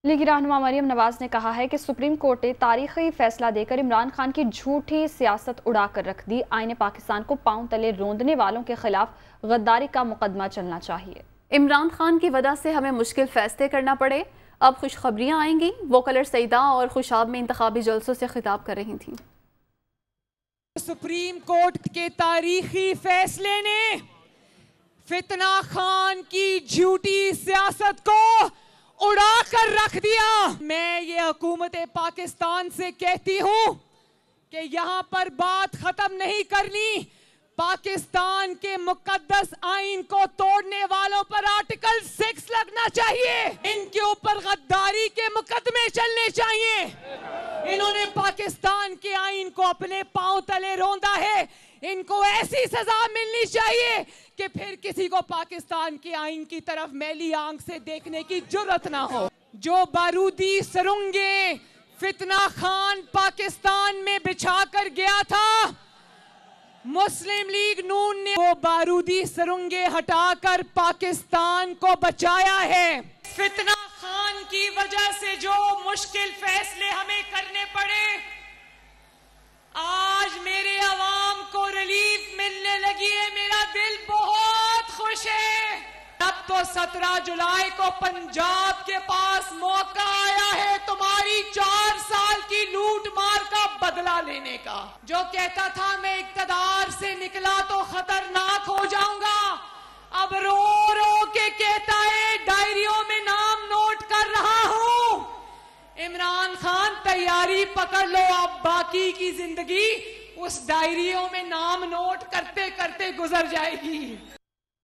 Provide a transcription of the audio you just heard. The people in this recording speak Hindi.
लीगी रहनुमा मरियम नवाज ने कहा है कि सुप्रीम कोर्ट ने तारीखी फैसला देकर इमरान खान की झूठी सियासत उड़ा कर रख दी। आईने पाकिस्तान को पांव तले रोंदने वालों के खिलाफ गद्दारी का मुकदमा चलना चाहिए। इमरान खान की वजह से हमें मुश्किल फैसले करना पड़े, अब खुशखबरियां आएंगी। वो कलर सईदा और खुशाब में इंतखाबी जलसों से खिताब कर रही थी। सुप्रीम कोर्ट के तारीखी फैसले ने फितना खान की झूठी सियासत को उड़ा कर रख दिया। मैं ये हुकूमत पाकिस्तान से कहती हूं कि यहाँ पर बात खत्म नहीं करनी। पाकिस्तान के मुकद्दस आइन को तोड़ने वालों पर आर्टिकल 6 लगना चाहिए। इनके ऊपर गद्दारी के मुकदमे चलने चाहिए। इन्होंने पाकिस्तान के आइन को अपने पांव तले रौंदा है। इनको ऐसी सजा मिलनी चाहिए कि फिर किसी को पाकिस्तान के आइन की तरफ मैली आंख से देखने की जुर्रत ना हो। जो बारूदी सुरंगे फितना खान पाकिस्तान में बिछा कर गया था, मुस्लिम लीग नून ने वो बारूदी सुरंगे हटाकर पाकिस्तान को बचाया है। फितना खान की वजह से जो मुश्किल फैसले हमें करने पड़े, आज मेरे अवाम को रिलीफ मिलने लगी है। मेरा दिल बहुत खुश है। अब तो 17 जुलाई को पंजाब के पास मौका आया है तुम्हारी 4 साल की लूट मार का बदला लेने का। जो कहता था मैं इक़्तिदार से निकला तो खतरनाक हो जाऊंगा, अब रो रो के कहता है डायरियों में नाम नोट कर रहा हूं। इमरान खान तैयारी पकड़ लो, अब बाकी की जिंदगी उस डायरियों में नाम नोट करते करते गुजर जाएगी।